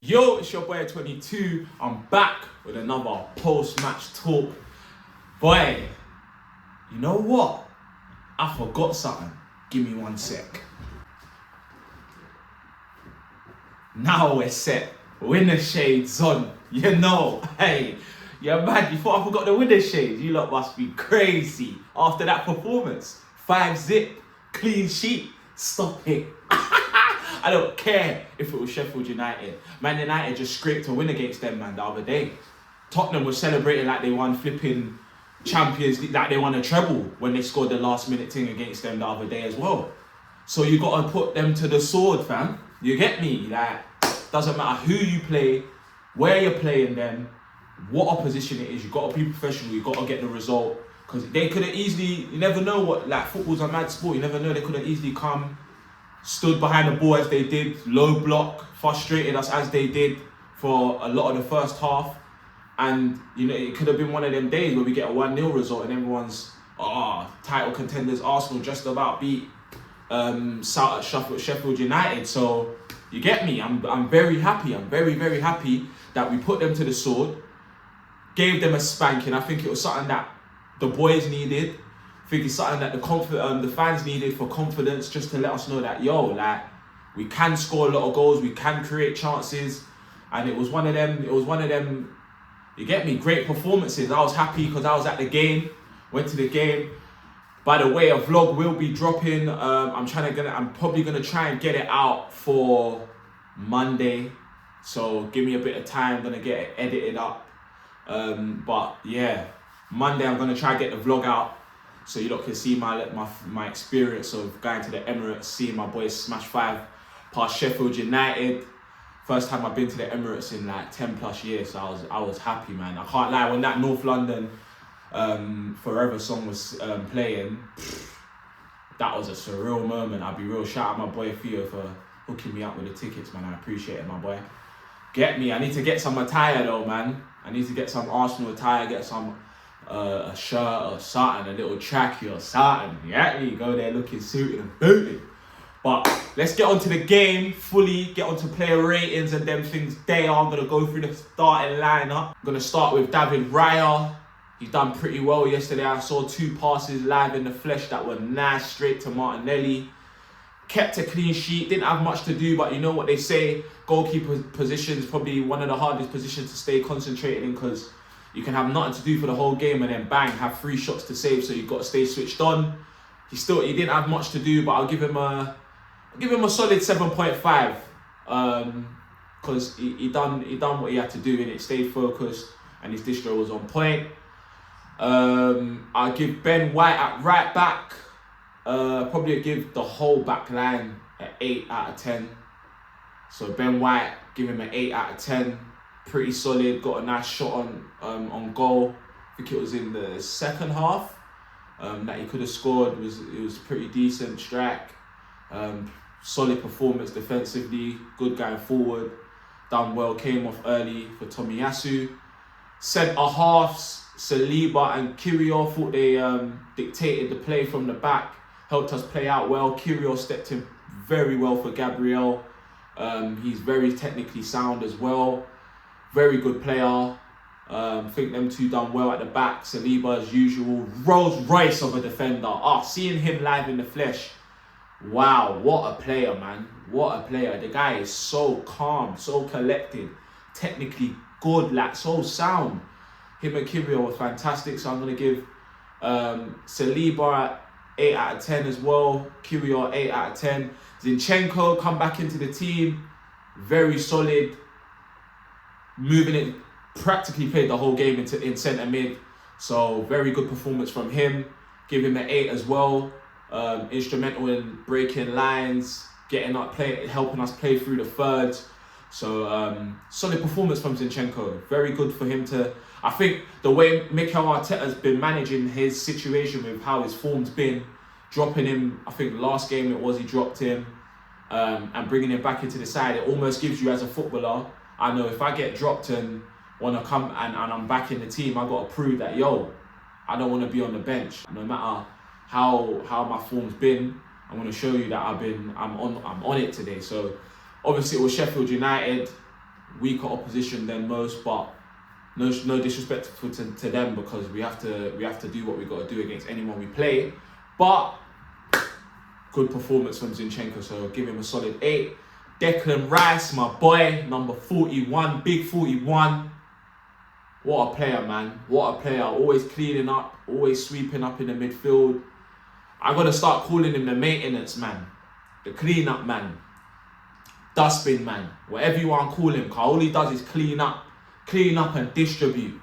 Yo, it's your boy 22. I'm back with another post-match talk. Boy, you know what? I forgot something. Give me 1 sec. Now we're set. Winner shades on. You know, hey, you're mad. You thought I forgot the winner shades? You lot must be crazy. After that performance, 5-0, clean sheet. Stop it. I don't care if it was Sheffield United. Man United just scraped a win against them, man, the other day. Tottenham was celebrating like they won flipping Champions League, like they won a treble when they scored the last minute thing against them the other day as well. So you got to put them to the sword, fam. You get me? Like, doesn't matter who you play, where you're playing them, what opposition it is. You got to be professional. You got to get the result. Because they could have easily, you never know what, like football's a mad sport. You never know, they could have easily come, stood behind the ball as they did, low block, frustrated us as they did for a lot of the first half. And, you know, it could have been one of them days where we get a 1-0 result and everyone's, title contenders Arsenal just about beat Sheffield United. So, you get me? I'm very happy. I'm very, very happy that we put them to the sword, gave them a spanking. I think it was something that the boys needed. I think it's something that the fans needed for confidence, just to let us know that, yo, like, we can score a lot of goals, we can create chances. And it was one of them, you get me, great performances. I was happy because I was at the game, went to the game. By the way, a vlog will be dropping. I'm probably gonna try and get it out for Monday. So give me a bit of time, I'm gonna get it edited up. But yeah, Monday I'm gonna try and get the vlog out so you lot can see my experience of going to the Emirates, seeing my boys smash 5 past Sheffield United. First time I've been to the Emirates in like 10 plus years, so I was happy, man. I can't lie, when that North London Forever song was playing, that was a surreal moment. I'll be real, shout out my boy Theo for hooking me up with the tickets, man. I appreciate it, my boy. Get me, I need to get some attire though, man. I need to get some Arsenal attire, get some a shirt or something, a little trackie or something. You get me? Go there looking suited and booted. But let's get onto the game fully, get onto player ratings and them things there. I'm going to go through the starting lineup. I'm going to start with David Raya. He's done pretty well yesterday. I saw 2 passes live in the flesh that were nice, straight to Martinelli. Kept a clean sheet, didn't have much to do, but you know what they say, goalkeeper position is probably one of the hardest positions to stay concentrated in, because you can have nothing to do for the whole game and then bang, have 3 shots to save, so you've got to stay switched on. He didn't have much to do, but I'll give him a solid 7.5, because he done what he had to do, and it stayed focused and his distro was on point. I'll give Ben White at right back, probably give the whole back line an 8 out of 10. So Ben White, give him an 8 out of 10. Pretty solid, got a nice shot on goal. I think it was in the second half that he could have scored. It was pretty decent strike. Solid performance defensively, good going forward, done well, came off early for Tomiyasu. Centre halves, Saliba and Kirill, thought they dictated the play from the back, helped us play out well. Kirill stepped in very well for Gabriel. He's very technically sound as well, very good player. I think them two done well at the back. Saliba, as usual, Rolls Royce of a defender. Seeing him live in the flesh, wow, what a player, man. What a player. The guy is so calm, so collected, technically good, like so sound. Him and Kirill were fantastic, so I'm going to give Saliba 8 out of 10 as well. Kirill 8 out of 10. Zinchenko come back into the team, very solid, moving it, practically played the whole game in centre mid. So very good performance from him. Give him an 8 as well. Instrumental in breaking lines, getting up, helping us play through the thirds. So solid performance from Zinchenko. Very good for him to. I think the way Mikel Arteta's been managing his situation with how his form's been, dropping him. I think last game he dropped him, and bringing him back into the side. It almost gives you, as a footballer, I know if I get dropped and want to come and I'm back in the team, I got to prove that, yo, I don't want to be on the bench. No matter how my form's been, I'm going to show you that I'm on it today. So obviously it was Sheffield United. weaker opposition than most, but no disrespect to them, because we have to do what we got to do against anyone we play. But good performance from Zinchenko, so give him a solid 8. Declan Rice, my boy, number 41, big 41. What a player, man. What a player. Always cleaning up, always sweeping up in the midfield. I got to start calling him the maintenance man, the clean up man, dustbin man, whatever you want to call him, because all he does is clean up and distribute.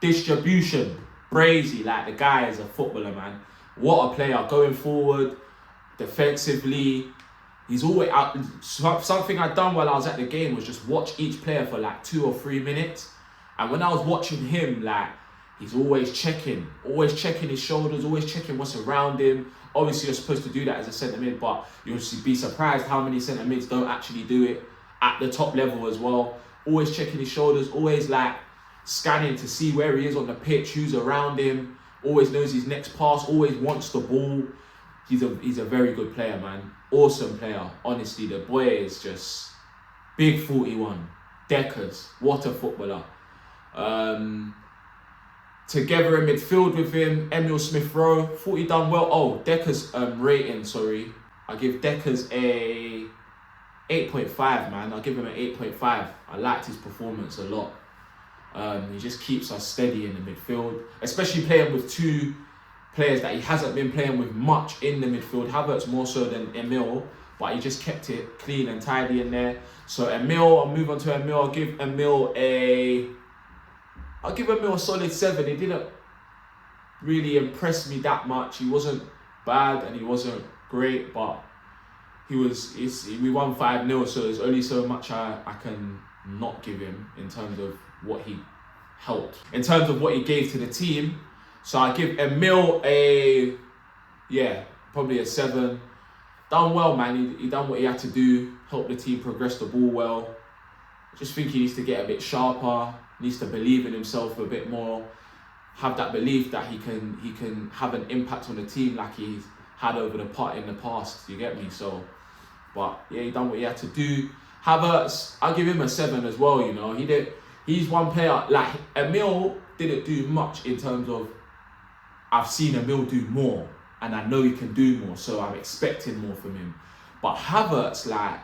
Distribution, brazy, like the guy is a footballer, man. What a player, going forward, defensively. He's always out. Something I done while I was at the game was just watch each player for like 2 or 3 minutes. And when I was watching him, like, he's always checking his shoulders, always checking what's around him. Obviously, you're supposed to do that as a centre mid, but you'll be surprised how many centre mids don't actually do it at the top level as well. Always checking his shoulders, always like scanning to see where he is on the pitch, who's around him. Always knows his next pass, always wants the ball. He's a very good player, man. Awesome player. Honestly, the boy is just big 41. Deckers. What a footballer. Together in midfield with him, Emile Smith-Rowe, thought he done well. Oh, Decker's rating, sorry. I give Decker's a 8.5, man. I'll give him an 8.5. I liked his performance a lot. He just keeps us steady in the midfield, especially playing with 2 players that he hasn't been playing with much in the midfield. Havertz more so than Emile, but he just kept it clean and tidy in there. So Emile, I'll move on to Emile. I'll give Emile a solid 7. He didn't really impress me that much. He wasn't bad and he wasn't great, but we won 5-0, so there's only so much I can not give him in terms of what he helped. In terms of what he gave to the team, so I give Emile probably a 7. Done well, man. He done what he had to do, helped the team progress the ball well. I just think he needs to get a bit sharper, needs to believe in himself a bit more, have that belief that he can have an impact on the team like he's had over in the past. You get me? So, but yeah, he done what he had to do. Havertz, I'll give him a 7 as well. You know, he's one player, like Emile didn't do much in terms of, I've seen Emile do more and I know he can do more, so I'm expecting more from him. But Havertz, like,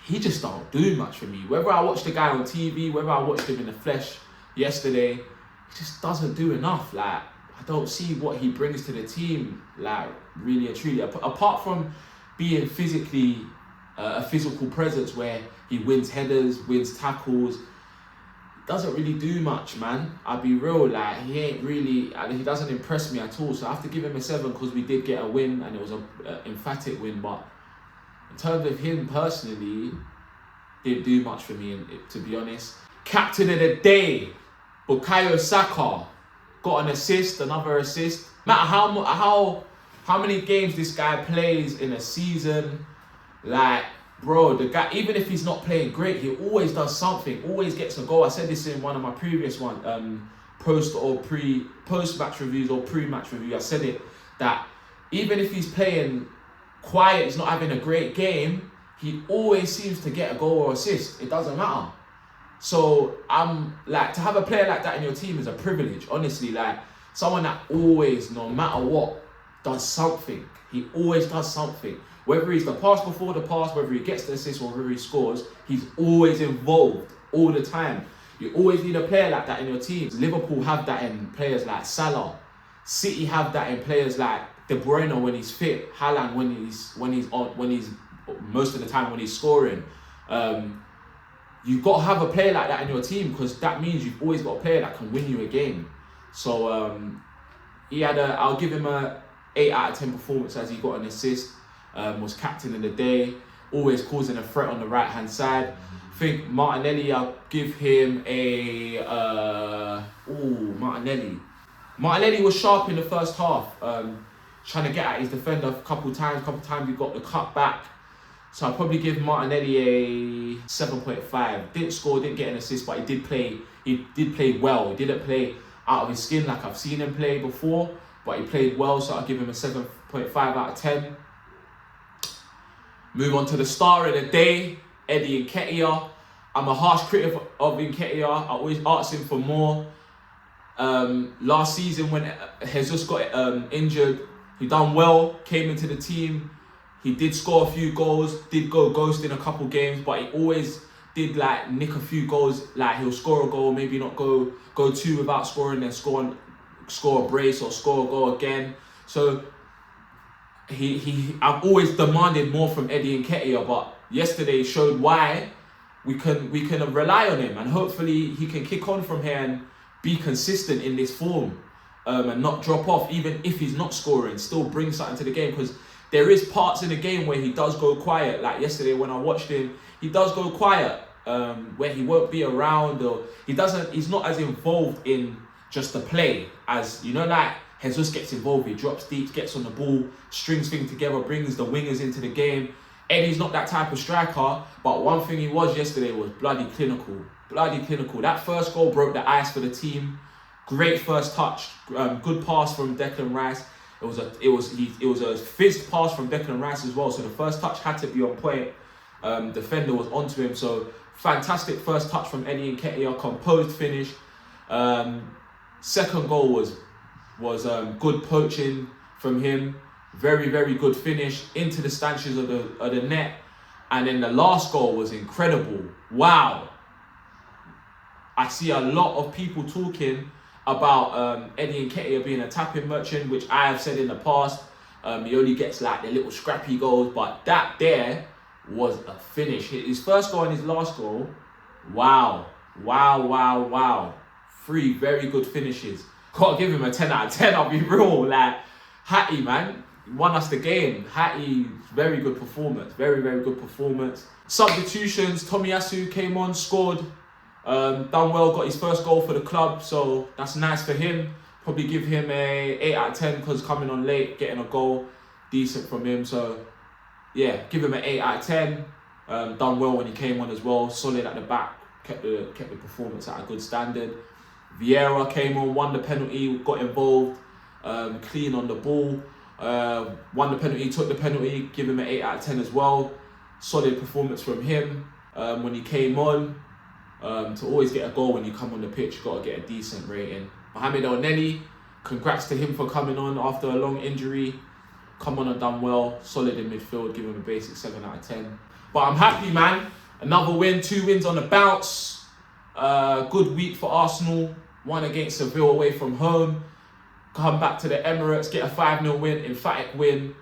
he just don't do much for me. Whether I watch the guy on TV, whether I watched him in the flesh yesterday, he just doesn't do enough. Like, I don't see what he brings to the team, like, really and truly. Apart from being physically a physical presence where he wins headers, wins tackles, doesn't really do much, man. I'll be real, like, he doesn't impress me at all. So I have to give him a 7 because we did get a win and it was an emphatic win. But in terms of him personally, didn't do much for me, to be honest. Captain of the day, Bukayo Saka, got an assist, another assist. No matter how many games this guy plays in a season, like, bro, the guy, even if he's not playing great, he always does something, always gets a goal. I said this in one of my previous post-match reviews or pre-match review. I said it, that even if he's playing quiet, he's not having a great game, he always seems to get a goal or assist. It doesn't matter. So I'm like, to have a player like that in your team is a privilege, honestly. Like, someone that always, no matter what, does something. He always does something. Whether he's the pass before the pass, whether he gets the assist or whether he scores, he's always involved all the time. You always need a player like that in your team. Liverpool have that in players like Salah. City have that in players like De Bruyne when he's fit, Haaland when he's most of the time when he's scoring. You've got to have a player like that in your team because that means you've always got a player that can win you a game. So I'll give him a 8 out of 10 performance as he got an assist. Was captain of the day, always causing a threat on the right hand side. I think Martinelli, I'll give him a Martinelli was sharp in the first half, trying to get at his defender a couple times he got the cut back. So I'll probably give Martinelli a 7.5. Didn't score, didn't get an assist, but he did play well. He didn't play out of his skin like I've seen him play before, but he played well, so I'll give him a 7.5 out of 10. Move on to the star of the day, Eddie Nketiah. I'm a harsh critic of Nketiah. I always ask him for more. Last season when Jesus got injured, he done well, came into the team. He did score a few goals, did go ghost in a couple games, but he always did like nick a few goals. Like he'll score a goal, maybe not go two without scoring, then score a brace or score a goal again. So I've always demanded more from Eddie Nketiah, but yesterday showed why we can rely on him, and hopefully he can kick on from here and be consistent in this form, and not drop off even if he's not scoring. Still bring something to the game, because there is parts in the game where he does go quiet. Like yesterday when I watched him, he does go quiet, where he won't be around, or he's not as involved in just the play as, you know, like Jesus gets involved. He drops deep, gets on the ball, strings things together, brings the wingers into the game. Eddie's not that type of striker, but one thing he was yesterday was bloody clinical. Bloody clinical. That first goal broke the ice for the team. Great first touch. Good pass from Declan Rice. It was a fizzed pass from Declan Rice as well. So the first touch had to be on point. Defender was onto him. So fantastic first touch from Eddie Nketiah. Composed finish. Second goal was good poaching from him. Very, very good finish into the stanchions of the net. And then the last goal was incredible. Wow. I see a lot of people talking about Eddie Nketiah being a tapping merchant, which I have said in the past. He only gets like the little scrappy goals, but that there was a finish. His first goal and his last goal, wow. Wow, wow, wow. 3 very good finishes. Gotta give him a 10 out of 10, I'll be real. Like, Hattie, man, won us the game. Hattie, very good performance. Very, very good performance. Substitutions, Tomiyasu came on, scored. Done well, got his first goal for the club, so that's nice for him. Probably give him a 8 out of 10 because coming on late, getting a goal, decent from him. So yeah, give him an 8 out of 10. Done well when he came on as well, solid at the back, kept the performance at a good standard. Vieira came on, won the penalty, got involved, clean on the ball, won the penalty, took the penalty, give him an 8 out of 10 as well. Solid performance from him when he came on. To always get a goal when you come on the pitch, you've got to get a decent rating. Mohamed Elneny, congrats to him for coming on after a long injury. Come on and done well, solid in midfield, give him a basic 7 out of 10. But I'm happy, man. Another win, 2 wins on the bounce. Good week for Arsenal. 1 against Seville away from home. Come back to the Emirates, get a 5-0 win, emphatic win.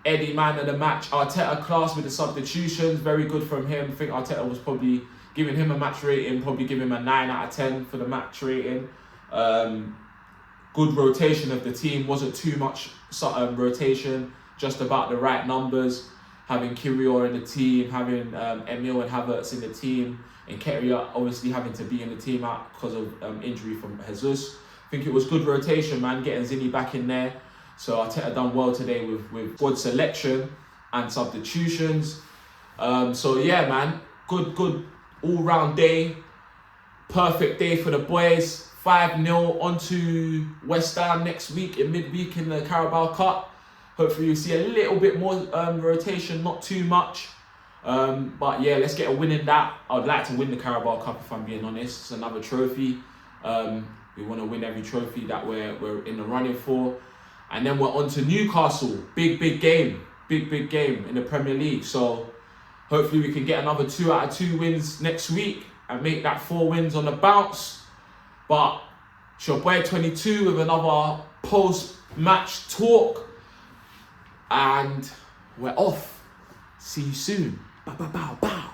Eddie, man of the match. Arteta class with the substitutions, very good from him. I think Arteta was probably giving him a match rating, probably give him a 9 out of 10 for the match rating. Good rotation of the team, wasn't too much rotation, just about the right numbers. Having Kyrior in the team, having Emil and Havertz in the team, and Nketiah obviously having to be in the team out because of injury from Jesus. I think it was good rotation, man, getting Zinni back in there. So Arteta done well today with squad selection and substitutions. So yeah, man, good all-round day. Perfect day for the boys. 5-0 onto West Ham next week in midweek in the Carabao Cup. Hopefully you'll see a little bit more rotation, not too much. But yeah, let's get a win in that. I would like to win the Carabao Cup if I'm being honest. It's another trophy. We want to win every trophy that we're in the running for. And then we're on to Newcastle. Big game. Big game in the Premier League. So hopefully we can get another 2 out of 2 wins next week and make that 4 wins on the bounce. But it's your boy 22 with another post-match talk. And we're off. See you soon. Bow, bow, bow, bow.